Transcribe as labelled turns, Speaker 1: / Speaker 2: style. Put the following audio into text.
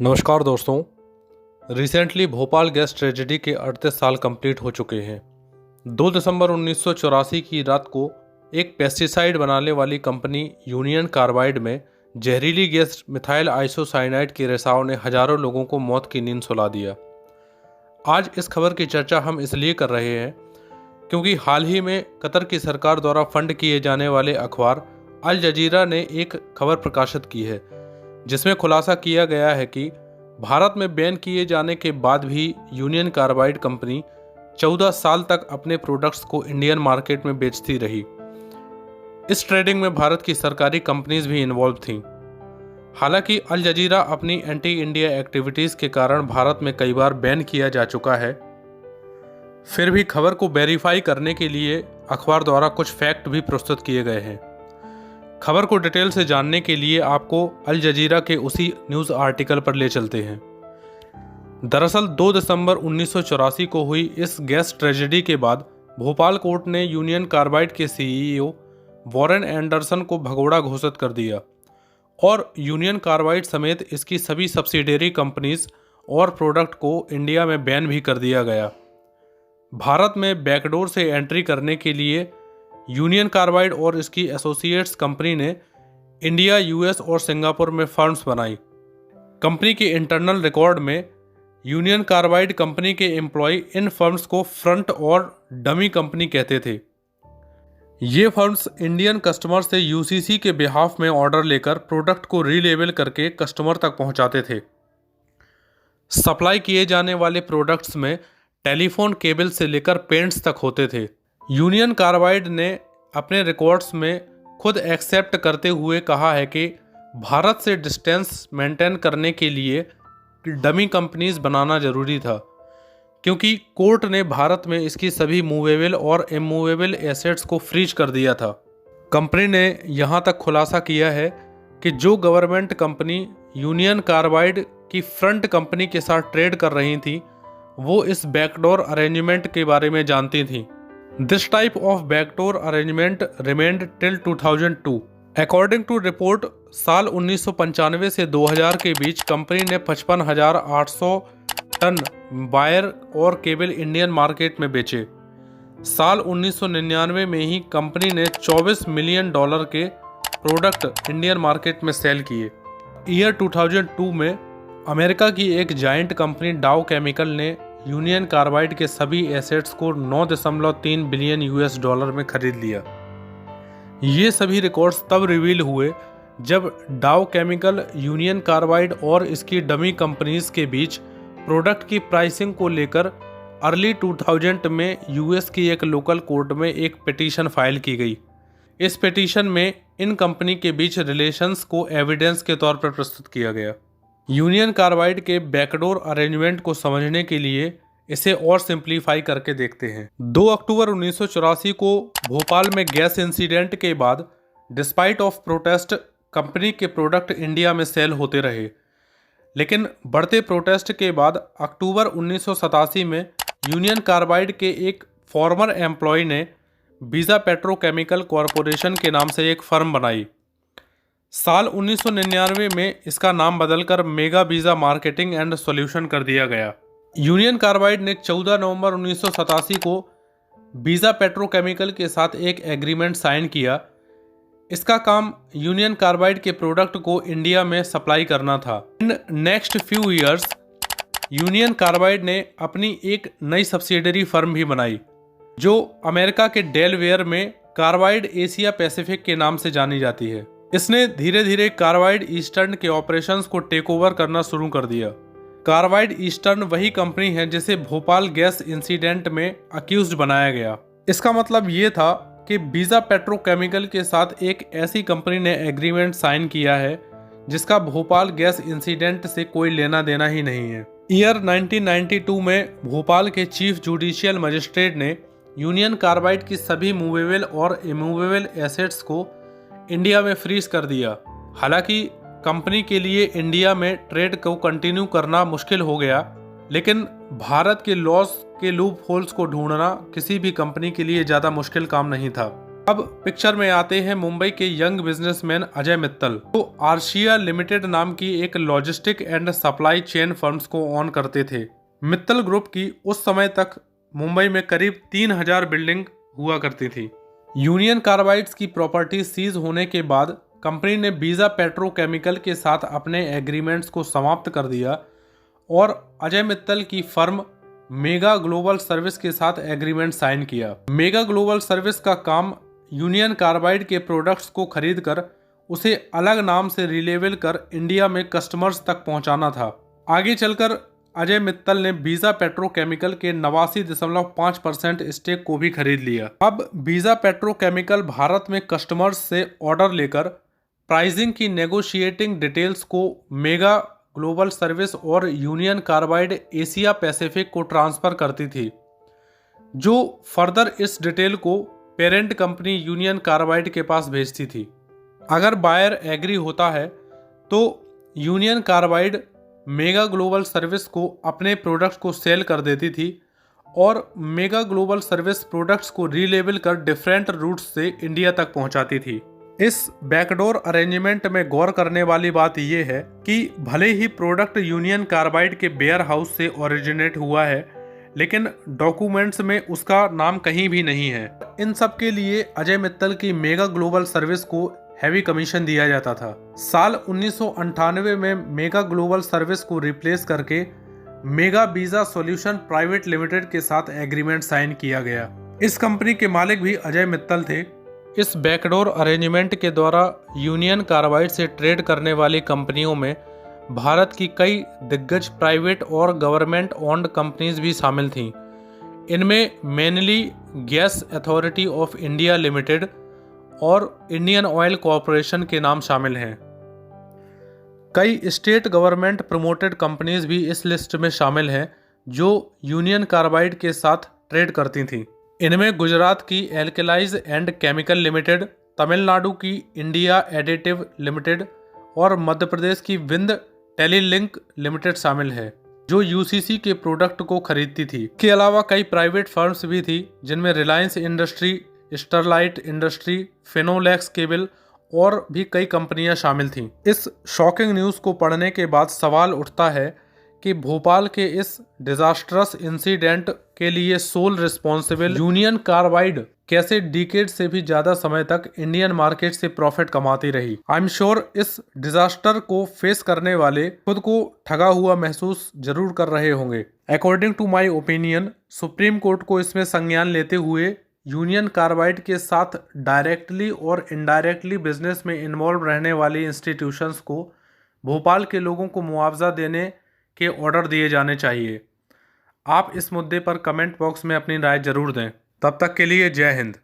Speaker 1: नमस्कार दोस्तों। Recently Bhopal gas tragedy के 38 साल कंप्लीट हो चुके हैं। 2 दिसंबर 1984 की रात को एक पेस्टिसाइड बनाने वाली कंपनी यूनियन कार्बाइड में जहरीली गैस मिथाइल आइसोसाइनाइड के रिसाव ने हजारों लोगों को मौत की नींद सुला दिया। आज इस खबर की चर्चा हम इसलिए कर रहे हैं क्योंकि हाल ही में कतर की सरकार द्वारा फंड किए जाने वाले अखबार अल जजीरा ने एक खबर प्रकाशित की है जिसमें खुलासा किया गया है कि भारत में बैन किए जाने के बाद भी यूनियन कार्बाइड कंपनी 14 साल तक अपने प्रोडक्ट्स को इंडियन मार्केट में बेचती रही। इस ट्रेडिंग में भारत की सरकारी कंपनीज भी इन्वॉल्व थीं। हालांकि अल जजीरा अपनी एंटी इंडिया एक्टिविटीज़ के कारण भारत में कई बार बैन किया जा चुका है, फिर भी खबर को वेरीफाई करने के लिए अखबार द्वारा कुछ फैक्ट भी प्रस्तुत किए गए हैं। खबर को डिटेल से जानने के लिए आपको अल जजीरा के उसी न्यूज़ आर्टिकल पर ले चलते हैं। दरअसल 2 दिसंबर 1984 को हुई इस गैस ट्रेजेडी के बाद भोपाल कोर्ट ने यूनियन कार्बाइड के सीईओ वॉरेन एंडरसन को भगोड़ा घोषित कर दिया और यूनियन कार्बाइड समेत इसकी सभी सब्सिडियरी कंपनीज और प्रोडक्ट को इंडिया में बैन भी कर दिया गया। भारत में बैकडोर से एंट्री करने के लिए यूनियन कार्बाइड और इसकी एसोसिएट्स कंपनी ने इंडिया, यूएस और सिंगापुर में फर्म्स बनाई। कंपनी के इंटरनल रिकॉर्ड में यूनियन कार्बाइड कंपनी के एम्प्लॉय इन फर्म्स को फ्रंट और डमी कंपनी कहते थे। ये फर्म्स इंडियन कस्टमर से यूसीसी के बिहाफ में ऑर्डर लेकर प्रोडक्ट को रीलेबल करके कस्टमर तक पहुंचाते थे। सप्लाई किए जाने वाले प्रोडक्ट्स में टेलीफोन केबल से लेकर पेंट्स तक होते थे। यूनियन कार्बाइड ने अपने रिकॉर्ड्स में खुद एक्सेप्ट करते हुए कहा है कि भारत से डिस्टेंस मेंटेन करने के लिए डमी कंपनीज बनाना जरूरी था, क्योंकि कोर्ट ने भारत में इसकी सभी मूवेबल और इमूवेबल एसेट्स को फ्रीज कर दिया था। कंपनी ने यहाँ तक खुलासा किया है कि जो गवर्नमेंट कंपनी यूनियन कार्बाइड की फ्रंट कंपनी के साथ ट्रेड कर रही थी वो इस बैकडोर अरेंजमेंट के बारे में जानती थी। This type of backdoor arrangement remained till 2002. According to report, साल 1995 से 2000 के बीच कंपनी ने 55,800 टन वायर और केबल इंडियन मार्केट में बेचे। साल 1999 में ही कंपनी ने $24 मिलियन के प्रोडक्ट इंडियन मार्केट में सेल किए। ईयर 2002 में अमेरिका की एक जायंट कंपनी डाउ केमिकल ने यूनियन कार्बाइड के सभी एसेट्स को 9.3 बिलियन यूएस डॉलर में खरीद लिया। ये सभी रिकॉर्ड्स तब रिवील हुए जब डाउ केमिकल यूनियन कार्बाइड और इसकी डमी कंपनीज के बीच प्रोडक्ट की प्राइसिंग को लेकर अर्ली 2000 में यूएस की एक लोकल कोर्ट में एक पिटीशन फाइल की गई। इस पिटीशन में इन कंपनी के बीच रिलेशंस को एविडेंस के तौर पर प्रस्तुत किया गया। यूनियन कार्बाइड के बैकडोर अरेंजमेंट को समझने के लिए इसे और सिंप्लीफाई करके देखते हैं। 2 अक्टूबर 1984 को भोपाल में गैस इंसिडेंट के बाद डिस्पाइट ऑफ प्रोटेस्ट कंपनी के प्रोडक्ट इंडिया में सेल होते रहे, लेकिन बढ़ते प्रोटेस्ट के बाद अक्टूबर 1987 में यूनियन कार्बाइड के एक फॉर्मर एम्प्लॉय ने बीजा पेट्रोकेमिकल कॉरपोरेशन के नाम से एक फर्म बनाई। साल 1999 में इसका नाम बदलकर मेगा बीजा मार्केटिंग एंड सॉल्यूशन कर दिया गया। यूनियन कार्बाइड ने 14 नवंबर 1987 को बीजा पेट्रोकेमिकल के साथ एक एग्रीमेंट साइन किया। इसका काम यूनियन कार्बाइड के प्रोडक्ट को इंडिया में सप्लाई करना था। In next few years union carbide ने अपनी एक नई सब्सिडियरी फर्म भी बनाई जो अमेरिका के डेलवेयर में कार्बाइड एशिया पैसिफिक के नाम से जानी जाती है। इसने धीरे धीरे कार्बाइड ईस्टर्न के ऑपरेशंस को टेक ओवर करना शुरू कर दिया। कार्बाइड ईस्टर्न वही कंपनी है जिसे भोपाल गैस इंसिडेंट में अक्यूज्ड बनाया गया। इसका मतलब ये था कि बीजा पेट्रोकेमिकल के साथ एक ऐसी कंपनी ने एग्रीमेंट साइन किया है जिसका भोपाल गैस इंसिडेंट से कोई लेना देना ही नहीं है। ईयर 1992 में भोपाल के चीफ जुडिशियल मजिस्ट्रेट ने यूनियन कार्बाइड की सभी मूवेबल और इमूवेबल एसेट्स को इंडिया में फ्रीज कर दिया। हालांकि कंपनी के लिए इंडिया में ट्रेड को कंटिन्यू करना मुश्किल हो गया, लेकिन भारत के लॉस के लूप होल्स को ढूंढना किसी भी कंपनी के लिए ज़्यादा मुश्किल काम नहीं था। अब पिक्चर में आते हैं मुंबई के यंग बिजनेसमैन अजय मित्तल, तो आर्शिया लिमिटेड नाम की एक logistic and supply chain firms को ऑन करते थे। मित्तल ग्रुप की उस समय तक मुंबई में करीब 3000 बिल्डिंग हुआ करती थी। यूनियन कार्बाइड्स की प्रॉपर्टी सीज होने के बाद कंपनी ने बीजा पेट्रोकेमिकल के साथ अपने एग्रीमेंट्स को समाप्त कर दिया और अजय मित्तल की फर्म मेगा ग्लोबल सर्विस के साथ एग्रीमेंट साइन किया। मेगा ग्लोबल सर्विस का काम यूनियन कार्बाइड के प्रोडक्ट्स को खरीदकर उसे अलग नाम से रिलेबल कर इंडिया में कस्टमर्स तक पहुंचाना था। आगे चलकर अजय मित्तल ने बीजा पेट्रोकेमिकल के 89.5% स्टेक को भी खरीद लिया। अब बीजा पेट्रोकेमिकल भारत में कस्टमर्स से ऑर्डर लेकर प्राइसिंग की नेगोशिएटिंग डिटेल्स को मेगा ग्लोबल सर्विस और यूनियन कार्बाइड एशिया पैसिफिक को ट्रांसफर करती थी, जो फर्दर इस डिटेल को पेरेंट कंपनी यूनियन कार्बाइड के पास भेजती थी। अगर बायर एग्री होता है तो union carbide mega global service को अपने प्रोडक्ट्स को सेल कर देती थी और मेगा ग्लोबल सर्विस प्रोडक्ट्स को रीलेबल कर डिफरेंट रूट्स से इंडिया तक पहुंचाती थी। इस बैकडोर अरेंजमेंट में गौर करने वाली बात यह है कि भले ही प्रोडक्ट यूनियन कार्बाइड के वेयर हाउस से ओरिजिनेट हुआ है, लेकिन डॉक्यूमेंट्स में उसका नाम कहीं भी नहीं है। इन सब के लिए अजय मित्तल की मेगा ग्लोबल सर्विस को हैवी कमीशन दिया जाता था। साल 1998 में मेगा ग्लोबल सर्विस को रिप्लेस करके मेगा बीजा सॉल्यूशन प्राइवेट लिमिटेड के साथ एग्रीमेंट साइन किया गया। इस कंपनी के मालिक भी अजय मित्तल थे। इस बैकडोर अरेंजमेंट के द्वारा यूनियन कार्बाइड से ट्रेड करने वाली कंपनियों में भारत की कई दिग्गज प्राइवेट और गवर्नमेंट ओन्ड कंपनीज भी शामिल थीं। इनमें mainly gas authority of India limited और इंडियन ऑयल कॉरपोरेशन के नाम शामिल हैं। कई स्टेट गवर्नमेंट प्रमोटेड कंपनीज भी इस लिस्ट में शामिल हैं जो यूनियन कार्बाइड के साथ ट्रेड करती थीं। इनमें गुजरात की एल्कलाइज एंड केमिकल लिमिटेड, तमिलनाडु की इंडिया एडिटिव लिमिटेड और मध्य प्रदेश की विंद टेलीलिंक लिमिटेड शामिल है, जो यूसीसी के प्रोडक्ट को खरीदती थी। इसके अलावा कई प्राइवेट फर्म्स भी थी जिनमें Reliance industry, Sterlite industry, Finolex cable और भी कई कंपनियां शामिल थीं। इस शॉकिंग न्यूज़ को पढ़ने के बाद सवाल उठता है कि भोपाल के इस डिजास्टरस इंसिडेंट के लिए सोल रिस्पॉन्सिबल यूनियन कार्बाइड कैसे डिकेड से भी ज्यादा समय तक इंडियन मार्केट से प्रॉफिट कमाती रही। आई एम श्योर इस डिजास्टर को फेस करने वाले खुद को ठगा हुआ महसूस जरूर कर रहे होंगे। According to my opinion, Supreme Court को इसमें संज्ञान लेते हुए यूनियन कार्बाइड के साथ डायरेक्टली और इनडायरेक्टली बिजनेस में इन्वॉल्व रहने वाली इंस्टीट्यूशंस को भोपाल के लोगों को मुआवजा देने के ऑर्डर दिए जाने चाहिए। आप इस मुद्दे पर कमेंट बॉक्स में अपनी राय जरूर दें। तब तक के लिए जय हिंद।